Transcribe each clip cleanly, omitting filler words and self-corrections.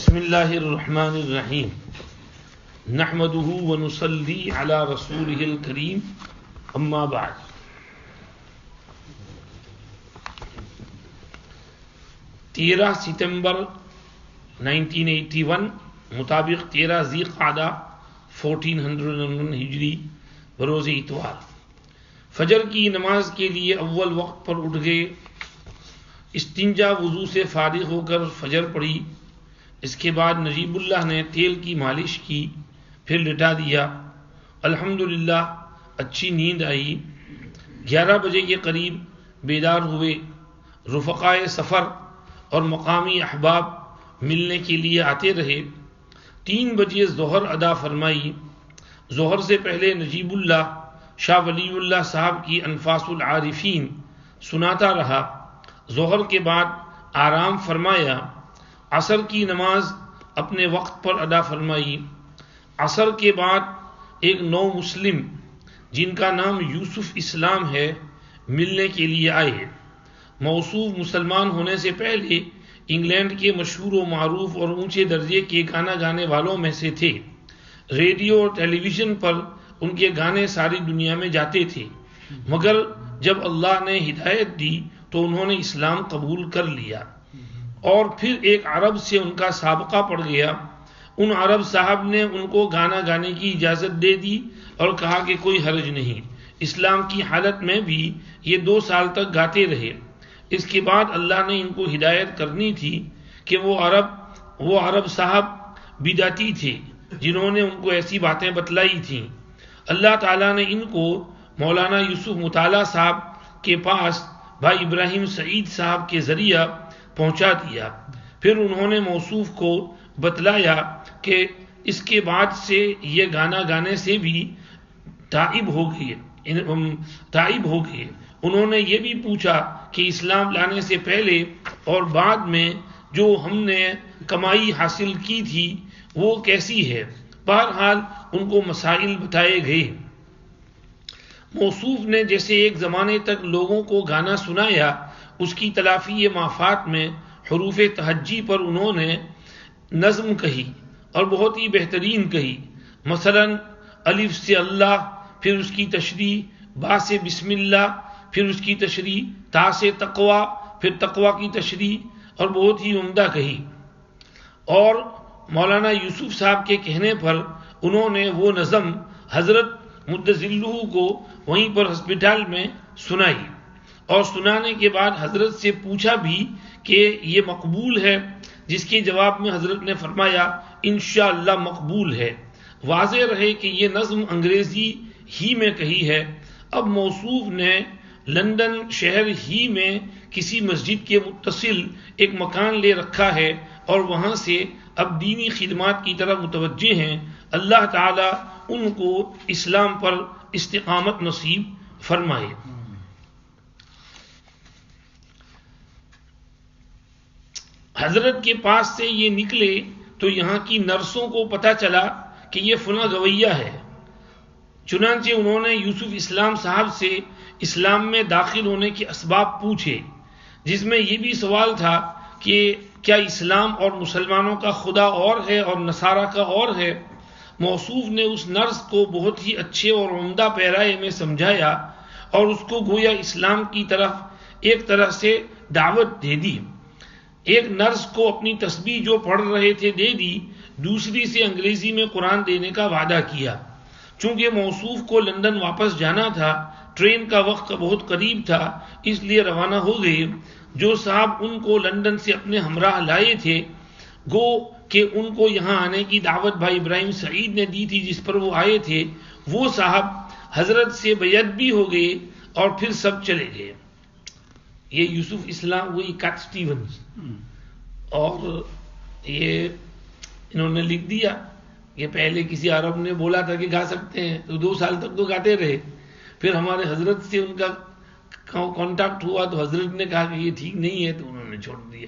بسم اللہ الرحمن الرحیم نحمده ونصلی علی رسولہ الکریم اما بعد 13 ستمبر 1981 مطابق 13 ذی القعدہ 1401 ہجری بروز اتوار فجر کی نماز کے لیے اول وقت پر اٹھ گئے، استنجا وضو سے فارغ ہو کر فجر پڑھی، اس کے بعد نجیب اللہ نے تیل کی مالش کی، پھر لٹا دیا۔ الحمدللہ اچھی نیند آئی۔ 11 بجے کے قریب بیدار ہوئے۔ رفقائے سفر اور مقامی احباب ملنے کے لیے آتے رہے۔ 3 بجے ظہر ادا فرمائی۔ ظہر سے پہلے نجیب اللہ شاہ ولی اللہ صاحب کی انفاس العارفین سناتا رہا۔ ظہر کے بعد آرام فرمایا۔ عصر کی نماز اپنے وقت پر ادا فرمائی۔ عصر کے بعد ایک نو مسلم جن کا نام یوسف اسلام ہے ملنے کے لیے آئے۔ موصوف مسلمان ہونے سے پہلے انگلینڈ کے مشہور و معروف اور اونچے درجے کے گانا گانے والوں میں سے تھے۔ ریڈیو اور ٹیلی ویژن پر ان کے گانے ساری دنیا میں جاتے تھے، مگر جب اللہ نے ہدایت دی تو انہوں نے اسلام قبول کر لیا، اور پھر ایک عرب سے ان کا سابقہ پڑ گیا۔ ان عرب صاحب نے ان کو گانا گانے کی اجازت دے دی اور کہا کہ کوئی حرج نہیں۔ اسلام کی حالت میں بھی یہ 2 سال تک گاتے رہے۔ اس کے بعد اللہ نے ان کو ہدایت کرنی تھی کہ وہ عرب صاحب بدعتی تھے جنہوں نے ان کو ایسی باتیں بتلائی تھیں۔ اللہ تعالیٰ نے ان کو مولانا یوسف مطالعہ صاحب کے پاس بھائی ابراہیم سعید صاحب کے ذریعہ پہنچا دیا۔ پھر انہوں نے موصوف کو بتلایا کہ اس کے بعد سے یہ گانا گانے سے بھی تائب ہو گئے۔ انہوں نے یہ بھی پوچھا کہ اسلام لانے سے پہلے اور بعد میں جو ہم نے کمائی حاصل کی تھی وہ کیسی ہے۔ بہرحال ان کو مسائل بتائے گئے۔ موصوف نے جیسے ایک زمانے تک لوگوں کو گانا سنایا، اس کی تلافی مافات میں حروف تہجی پر انہوں نے نظم کہی اور بہت ہی بہترین کہی۔ مثلا الف سے اللہ، پھر اس کی تشریح با سے بسم اللہ، پھر اس کی تشریح تا سے تقوی، پھر تقوی کی تشریح، اور بہت ہی عمدہ کہی۔ اور مولانا یوسف صاحب کے کہنے پر انہوں نے وہ نظم حضرت مدظلہ کو وہیں پر ہسپتال میں سنائی، اور سنانے کے بعد حضرت سے پوچھا بھی کہ یہ مقبول ہے، جس کے جواب میں حضرت نے فرمایا انشاءاللہ مقبول ہے۔ واضح رہے کہ یہ نظم انگریزی ہی میں کہی ہے۔ اب موصوف نے لندن شہر ہی میں کسی مسجد کے متصل ایک مکان لے رکھا ہے اور وہاں سے اب دینی خدمات کی طرف متوجہ ہیں۔ اللہ تعالیٰ ان کو اسلام پر استقامت نصیب فرمائے۔ حضرت کے پاس سے یہ نکلے تو یہاں کی نرسوں کو پتہ چلا کہ یہ فلاں گویہ ہے۔ چنانچہ انہوں نے یوسف اسلام صاحب سے اسلام میں داخل ہونے کے اسباب پوچھے، جس میں یہ بھی سوال تھا کہ کیا اسلام اور مسلمانوں کا خدا اور ہے اور نصارہ کا اور ہے۔ موصوف نے اس نرس کو بہت ہی اچھے اور عمدہ پیرائے میں سمجھایا اور اس کو گویا اسلام کی طرف ایک طرح سے دعوت دے دی۔ ایک نرس کو اپنی تسبیح جو پڑھ رہے تھے دے دی، دوسری سے انگریزی میں قرآن دینے کا وعدہ کیا۔ چونکہ موصوف کو لندن واپس جانا تھا، ٹرین کا وقت بہت قریب تھا، اس لیے روانہ ہو گئے۔ جو صاحب ان کو لندن سے اپنے ہمراہ لائے تھے، گو کہ ان کو یہاں آنے کی دعوت بھائی ابراہیم سعید نے دی تھی جس پر وہ آئے تھے، وہ صاحب حضرت سے بیعت بھی ہو گئے اور پھر سب چلے گئے۔ یہ یوسف اسلام وہی کیٹ سٹیونز، اور یہ انہوں نے لکھ دیا کہ پہلے کسی عرب نے بولا تھا کہ گا سکتے ہیں، تو 2 سال تک تو گاتے رہے۔ پھر ہمارے حضرت سے ان کا کانٹیکٹ ہوا تو حضرت نے کہا کہ یہ ٹھیک نہیں ہے، تو انہوں نے چھوڑ دیا۔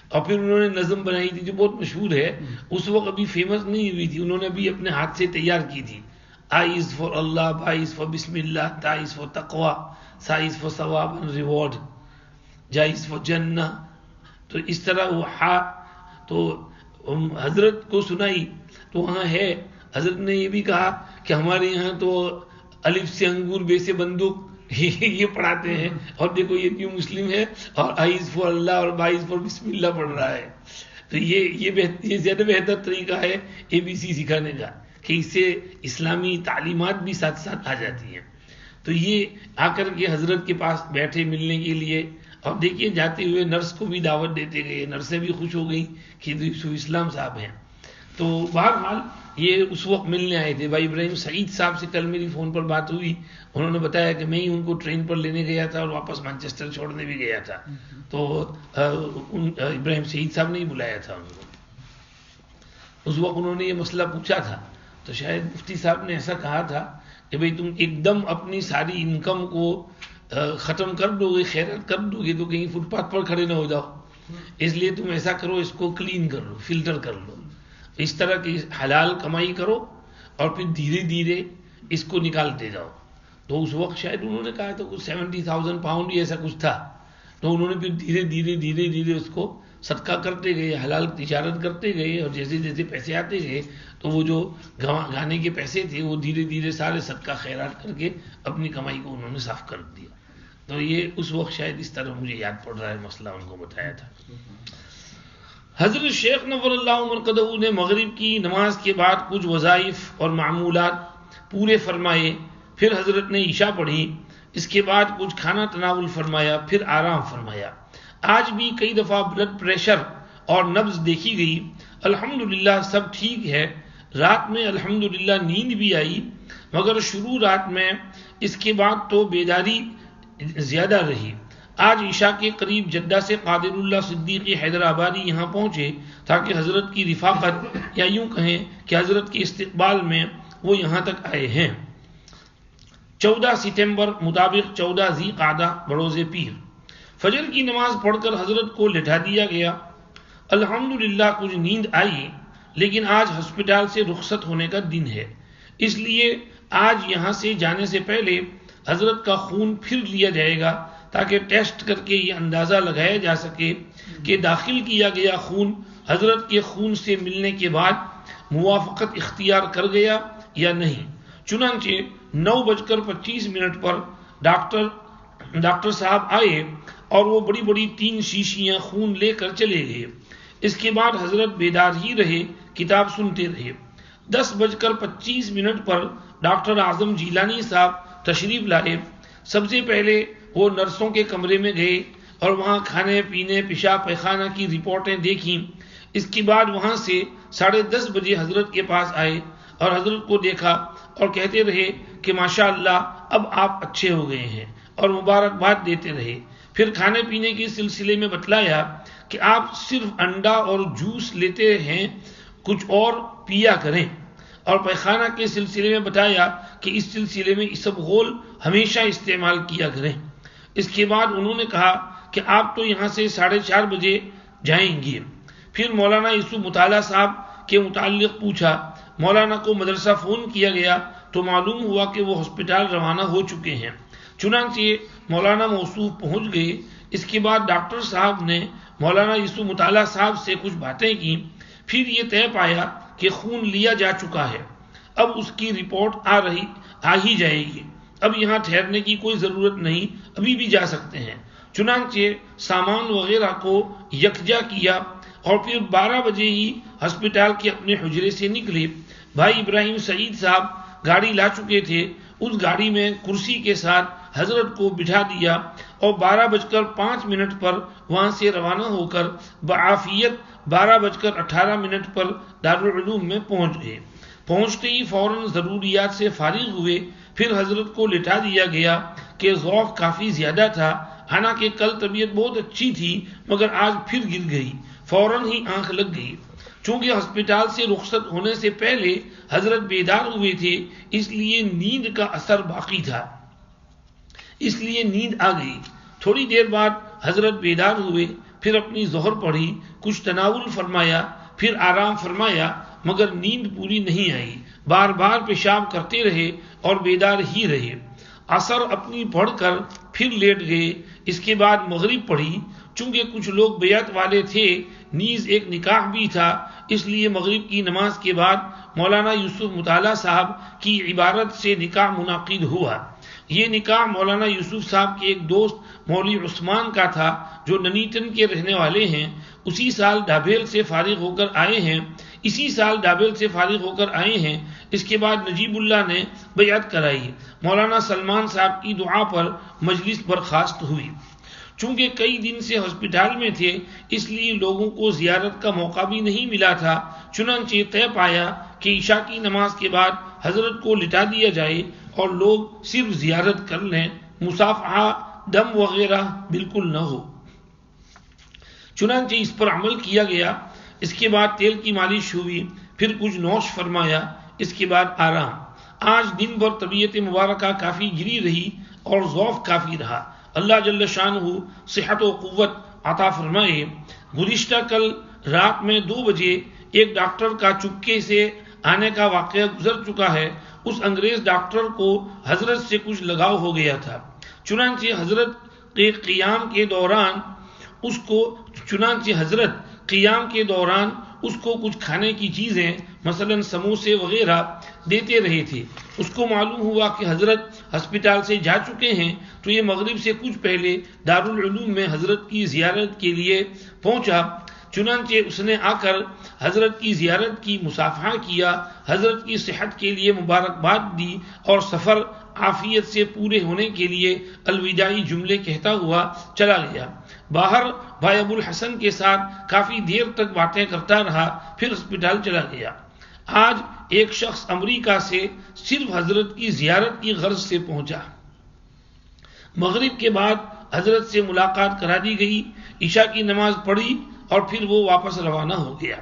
اور پھر انہوں نے نظم بنائی تھی جو بہت مشہور ہے، اس وقت ابھی فیمس نہیں ہوئی تھی، انہوں نے بھی اپنے ہاتھ سے تیار کی تھی۔ آئی از فار اللہ، بائی از فار بسم اللہ، تا از فار تقوی، سا از فار ثواب اینڈ ریوارڈ، جا از فار جنہ۔ تو اس طرح وہ تو حضرت کو سنائی تو وہاں ہے، حضرت نے یہ بھی کہا کہ ہمارے یہاں تو الف سے انگور بے سے بندوق یہ پڑھاتے ہیں، اور دیکھو یہ کیوں مسلم ہے اور آئیز فور اللہ اور بائیز فور بسم اللہ پڑھ رہا ہے. تو یہ زیادہ بہتر طریقہ ہے ABC سکھانے کا کہ اس سے اسلامی تعلیمات بھی ساتھ ساتھ آ جاتی ہیں. تو یہ آ کر کے حضرت کے پاس بیٹھے ملنے کے لیے، اور دیکھیے جاتے ہوئے نرس کو بھی دعوت دیتے گئے، نرسیں بھی خوش ہو گئی کہ یوسف اسلام صاحب ہیں. تو بہرحال یہ اس وقت ملنے آئے تھے. بھائی ابراہیم سعید صاحب سے کل میری فون پر بات ہوئی، انہوں نے بتایا کہ میں ہی ان کو ٹرین پر لینے گیا تھا اور واپس مانچسٹر چھوڑنے بھی گیا تھا. تو ابراہیم سعید صاحب نے ہی بلایا تھا ان کو. اس وقت انہوں نے یہ مسئلہ پوچھا تھا تو شاید مفتی صاحب نے ایسا کہا تھا کہ بھئی تم ایک دم اپنی ساری انکم کو ختم کر دو گے، خیرات کر دو گے تو کہیں فٹ پاتھ پر کھڑے نہ ہو جاؤ، اس لیے تم ایسا کرو، اس کو کلین کر لو، فلٹر کر لو، اس طرح کی حلال کمائی کرو اور پھر دھیرے دھیرے اس کو نکالتے جاؤ. تو اس وقت شاید انہوں نے کہا تو کچھ 70,000 پاؤنڈ ایسا کچھ تھا. تو انہوں نے پھر دھیرے دھیرے اس کو صدقہ کرتے گئے، حلال تجارت کرتے گئے، اور جیسے جیسے پیسے آتے گئے تو وہ جو گانے کے پیسے تھے وہ دھیرے دھیرے سارے صدقہ خیرات کر کے اپنی کمائی کو انہوں نے صاف کر دیا. تو یہ اس وقت شاید اس طرح مجھے یاد پڑ رہا ہے مسئلہ ان کو بتایا تھا. حضرت شیخ نور اللہ مرقدہ نے مغرب کی نماز کے بعد کچھ وظائف اور معمولات پورے فرمائے، پھر حضرت نے عشاء پڑھی، اس کے بعد کچھ کھانا تناول فرمایا، پھر آرام فرمایا. آج بھی کئی دفعہ بلڈ پریشر اور نبض دیکھی گئی، الحمدللہ سب ٹھیک ہے. رات میں الحمدللہ نیند بھی آئی، مگر شروع رات میں، اس کے بعد تو بیداری زیادہ رہی. آج عشاء کے قریب جدہ سے قادر اللہ صدیقی حیدرآبادی یہاں پہنچے تاکہ حضرت کی رفاقت، یا یوں کہیں کہ حضرت کے استقبال میں وہ یہاں تک آئے ہیں. 14 ستمبر مطابق 14 ذی قعدہ بروز پیر. فجر کی نماز پڑھ کر حضرت کو لٹا دیا گیا. الحمدللہ کچھ نیند آئی، لیکن آج ہسپتال سے رخصت ہونے کا دن ہے، اس لیے آج یہاں سے جانے سے پہلے حضرت کا خون پھر لیا جائے گا تاکہ ٹیسٹ کر کے یہ اندازہ لگایا جا سکے کہ داخل کیا گیا خون حضرت کے خون سے ملنے کے بعد موافقت اختیار کر گیا یا نہیں. چنانچہ 9:25 پر ڈاکٹر صاحب آئے اور وہ بڑی بڑی 3 شیشیاں خون لے کر چلے گئے. اس کے بعد حضرت بیدار ہی رہے، کتاب سنتے رہے. 10:25 پر ڈاکٹر اعظم جیلانی صاحب تشریف لائے. سب سے پہلے وہ نرسوں کے کمرے میں گئے اور وہاں کھانے پینے، پیشاب پیخانہ کی رپورٹیں دیکھیں. اس کے بعد وہاں سے 10:30 بجے حضرت کے پاس آئے اور حضرت کو دیکھا اور کہتے رہے کہ ماشاءاللہ اب آپ اچھے ہو گئے ہیں، اور مبارکباد دیتے رہے. پھر کھانے پینے کے سلسلے میں بتلایا کہ آپ صرف انڈا اور جوس لیتے ہیں، کچھ اور پیا کریں، اور پیخانہ کے سلسلے میں بتایا کہ اس سلسلے میں اسبغول ہمیشہ استعمال کیا کریں. اس کے بعد انہوں نے کہا کہ آپ تو یہاں سے 4:30 بجے جائیں گے. پھر مولانا یوسف مطالعہ صاحب کے متعلق پوچھا. مولانا کو مدرسہ فون کیا گیا تو معلوم ہوا کہ وہ ہسپتال روانہ ہو چکے ہیں. چنانچہ مولانا موصوف پہنچ گئے. اس کے بعد ڈاکٹر صاحب نے مولانا یوسف مطالعہ صاحب سے کچھ باتیں کی. پھر یہ طے پایا کہ خون لیا جا چکا ہے، اب اس کی رپورٹ آ ہی جائے گی. اب یہاں ٹھہرنے کی کوئی ضرورت نہیں، ابھی بھی جا سکتے ہیں. چنانچہ سامان وغیرہ کو یکجا کیا اور پھر 12 بجے ہی ہسپتال کے اپنے حجرے سے نکلے. بھائی ابراہیم سعید صاحب گاڑی لا چکے تھے. اس گاڑی میں کرسی کے ساتھ حضرت کو بٹھا دیا اور 12:05 پر وہاں سے روانہ ہو کر بعافیت 12:18 پر دارالعلوم میں پہنچ گئے. پہنچتے ہی فوراً ضروریات سے فارغ ہوئے. پھر حضرت کو لٹا دیا گیا کہ ذوق کافی زیادہ تھا، حالانکہ کل طبیعت بہت اچھی تھی مگر آج پھر گر گئی. فوراً ہی آنکھ لگ گئی. چونکہ ہسپتال سے رخصت ہونے سے پہلے حضرت بیدار ہوئے تھے، اس لیے نیند کا اثر باقی تھا، اس لیے نیند آ گئی. تھوڑی دیر بعد حضرت بیدار ہوئے، پھر اپنی ظہر پڑھی، کچھ تناول فرمایا، پھر آرام فرمایا، مگر نیند پوری نہیں آئی. بار بار پیشاب کرتے رہے اور بیدار ہی رہے. عصر اپنی پڑھ کر پھر لیٹ گئے. اس کے بعد مغرب پڑھی. چونکہ کچھ لوگ بیعت والے تھے نیز ایک نکاح بھی تھا، اس لیے مغرب کی نماز کے بعد مولانا یوسف مطالعہ صاحب کی عبارت سے نکاح منعقد ہوا۔ یہ نکاح مولانا یوسف صاحب کے ایک دوست مولوی عثمان کا تھا جو ننیٹن کے رہنے والے ہیں، اسی سال ڈابھیل سے فارغ ہو کر آئے ہیں۔ اس کے بعد نجیب اللہ نے بیعت کرائی، مولانا سلمان صاحب کی دعا پر مجلس برخاست ہوئی۔ چونکہ کئی دن سے ہسپتال میں تھے اس لیے لوگوں کو زیارت کا موقع بھی نہیں ملا تھا، چنانچہ طے پایا کہ عشاء کی نماز کے بعد حضرت کو لٹا دیا جائے اور لوگ صرف زیارت کر لیں، مصافحہ دم وغیرہ بالکل نہ ہو۔ چنانچہ اس پر عمل کیا گیا۔ اس کے بعد تیل کی مالش ہوئی، پھر کچھ نوش فرمایا، اس کے بعد آرام۔ آج دن بھر طبیعت مبارکہ کافی گری رہی اور ضعف کافی رہا، اللہ جل شانہ صحت و قوت عطا فرمائے۔ گزشتہ کل رات میں 2 بجے ایک ڈاکٹر کا چپکے سے آنے کا واقعہ گزر چکا ہے۔ اس انگریز ڈاکٹر کو حضرت سے کچھ لگاؤ ہو گیا تھا، چنانچہ حضرت قیام کے دوران اس کو کچھ کھانے کی چیزیں مثلا سموسے وغیرہ دیتے رہے تھے۔ اس کو معلوم ہوا کہ حضرت ہسپتال سے جا چکے ہیں تو یہ مغرب سے کچھ پہلے دارالعلوم میں حضرت کی زیارت کے لیے پہنچا۔ چنانچہ اس نے آ کر حضرت کی زیارت کی، مصافحہ کیا، حضرت کی صحت کے لیے مبارکباد دی اور سفر عافیت سے پورے ہونے کے لیے الوداعی جملے کہتا ہوا چلا گیا۔ باہر بھائی ابو الحسن کے ساتھ کافی دیر تک باتیں کرتا رہا، پھر ہسپتال چلا گیا۔ آج ایک شخص امریکہ سے صرف حضرت کی زیارت کی غرض سے پہنچا۔ مغرب کے بعد حضرت سے ملاقات کرا دی گئی، عشاء کی نماز پڑھی اور پھر وہ واپس روانہ ہو گیا۔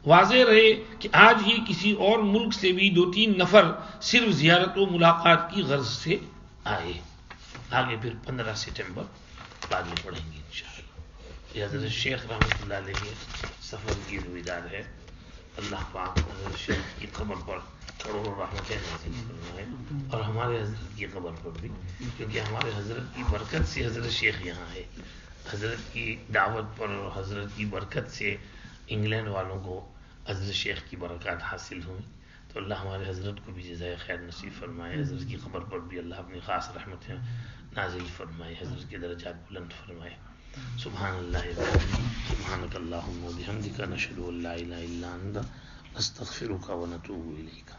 واضح رہے کہ آج ہی کسی اور ملک سے بھی 2-3 نفر صرف زیارت و ملاقات کی غرض سے آئے۔ آگے پھر 15 ستمبر بعد میں پڑھیں گے انشاءاللہ۔ یہ حضرت شیخ رحمۃ اللہ علیہ سفر کی رویدار ہے۔ اللہ پاک حضرت شیخ کی قبر پر کروڑوں رحمتیں نازل فرمائے اور ہمارے حضرت کی قبر پر بھی، کیونکہ ہمارے حضرت کی برکت سے حضرت شیخ یہاں ہے۔ حضرت کی دعوت پر اور حضرت کی برکت سے انگلینڈ والوں کو حضرت شیخ کی برکات حاصل ہوئی، تو اللہ ہمارے حضرت کو بھی جزائے خیر نصیب فرمائے۔ حضرت کی قبر پر بھی اللہ اپنی خاص رحمتیں نازل فرمائے، حضرت کے درجات بلند فرمائے۔ سبحان اللہ سبحانک اللہم و بحمدک، نشہد ان لا الہ الا انت، نستغفرک و نتوب الیک۔